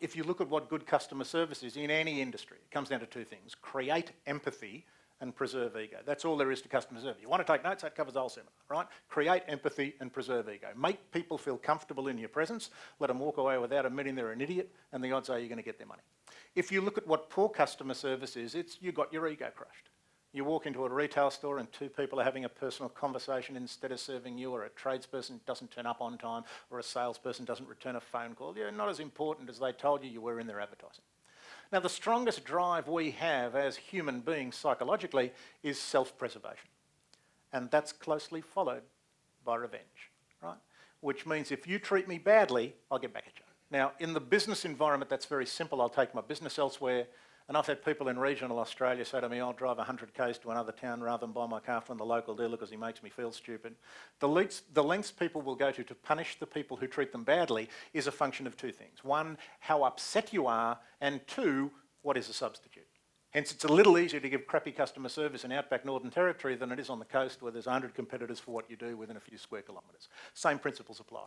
if you look at what good customer service is in any industry, it comes down to two things: create empathy and preserve ego. That's all there is to customer service. You want to take notes, that covers the whole seminar, right? Create empathy and preserve ego. Make people feel comfortable in your presence, let them walk away without admitting they're an idiot, and the odds are you're going to get their money. If you look at what poor customer service is, it's you got your ego crushed. You walk into a retail store and two people are having a personal conversation instead of serving you, or a tradesperson doesn't turn up on time, or a salesperson doesn't return a phone call. You're not as important as they told you you were in their advertising. Now, the strongest drive we have as human beings psychologically is self-preservation. And that's closely followed by revenge, right? Which means if you treat me badly, I'll get back at you. Now, in the business environment, that's very simple. I'll take my business elsewhere. And I've had people in regional Australia say to me, I'll drive 100 k's to another town rather than buy my car from the local dealer because he makes me feel stupid. The lengths people will go to punish the people who treat them badly is a function of two things. One, how upset you are, and two, what is a substitute? Hence, it's a little easier to give crappy customer service in outback Northern Territory than it is on the coast where there's 100 competitors for what you do within a few square kilometres. Same principles apply.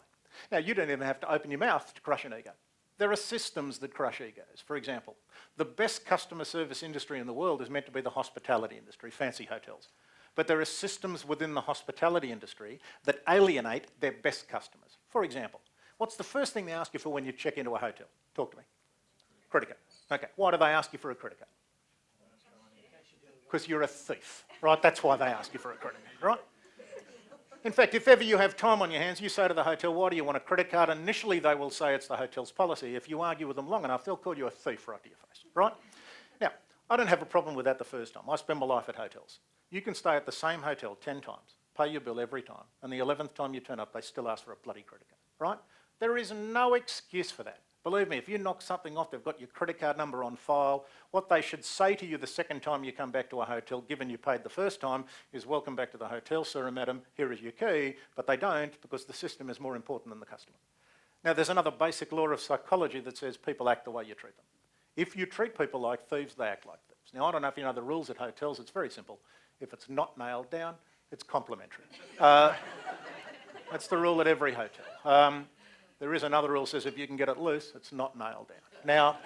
Now, you don't even have to open your mouth to crush an ego. There are systems that crush egos. For example, the best customer service industry in the world is meant to be the hospitality industry, fancy hotels. But there are systems within the hospitality industry that alienate their best customers. For example, what's the first thing they ask you for when you check into a hotel? Talk to me. Credit card. Okay, why do they ask you for a credit card? Because you're a thief, right? That's why they ask you for a credit card, right? In fact, if ever you have time on your hands, you say to the hotel, why do you want a credit card? Initially, they will say it's the hotel's policy. If you argue with them long enough, they'll call you a thief right to your face, right? Now, I don't have a problem with that the first time. I spend my life at hotels. You can stay at the same hotel 10 times, pay your bill every time, and the 11th time you turn up, they still ask for a bloody credit card, right? There is no excuse for that. Believe me, if you knock something off, they've got your credit card number on file. What they should say to you the second time you come back to a hotel, given you paid the first time, is welcome back to the hotel, sir and madam, here is your key. But they don't, because the system is more important than the customer. Now, there's another basic law of psychology that says people act the way you treat them. If you treat people like thieves, they act like thieves. Now, I don't know if you know the rules at hotels. It's very simple. If it's not nailed down, it's complimentary. That's the rule at every hotel. There is another rule that says if you can get it loose, it's not nailed down. Now,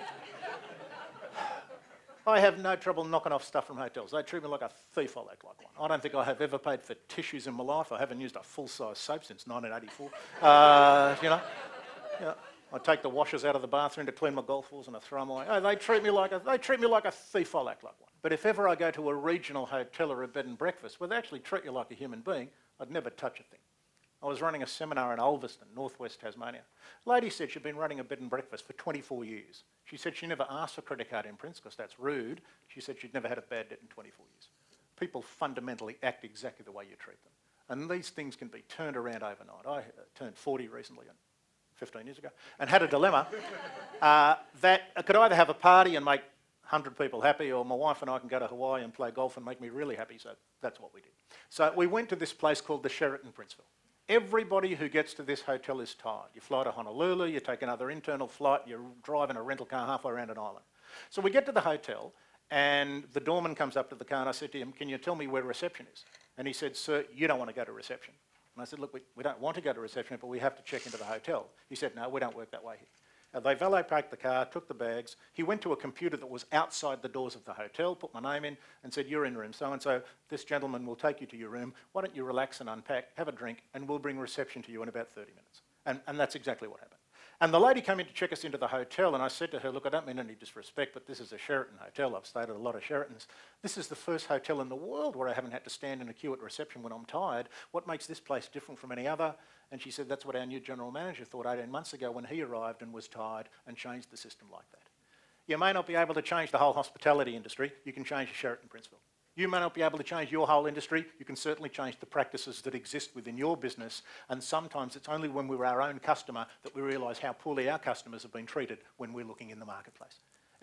I have no trouble knocking off stuff from hotels. They treat me like a thief, I'll act like one. I don't think I have ever paid for tissues in my life. I haven't used a full-size soap since 1984. You know, I take the washers out of the bathroom to clean my golf balls and I throw them away. Oh, they treat me like a thief, I'll act like one. But if ever I go to a regional hotel or a bed and breakfast where they actually treat you like a human being, I'd never touch a thing. I was running a seminar in Ulverston, northwest Tasmania. A lady said she'd been running a bed and breakfast for 24 years. She said she never asked for credit card imprints because that's rude. She said she'd never had a bad debt in 24 years. People fundamentally act exactly the way you treat them. And these things can be turned around overnight. I turned 40 recently, 15 years ago, and had a dilemma that I could either have a party and make 100 people happy, or my wife and I can go to Hawaii and play golf and make me really happy, so that's what we did. So we went to this place called the Sheraton Princeville. Everybody who gets to this hotel is tired. You fly to Honolulu, you take another internal flight, you're driving a rental car halfway around an island. So we get to the hotel and the doorman comes up to the car and I said to him, can you tell me where reception is? And he said, sir, you don't want to go to reception. And I said, look, we don't want to go to reception, but we have to check into the hotel. He said, no, we don't work that way here. They valet parked the car, took the bags. He went to a computer that was outside the doors of the hotel, put my name in and said, you're in room so-and-so. This gentleman will take you to your room. Why don't you relax and unpack, have a drink, and we'll bring reception to you in about 30 minutes. And that's exactly what happened. And the lady came in to check us into the hotel, and I said to her, look, I don't mean any disrespect, but this is a Sheraton hotel. I've stayed at a lot of Sheratons. This is the first hotel in the world where I haven't had to stand in a queue at reception when I'm tired. What makes this place different from any other? And she said, that's what our new general manager thought 18 months ago when he arrived and was tired and changed the system like that. You may not be able to change the whole hospitality industry. You can change the Sheraton Princeville. You may not be able to change your whole industry. You can certainly change the practices that exist within your business. And sometimes it's only when we're our own customer that we realise how poorly our customers have been treated when we're looking in the marketplace.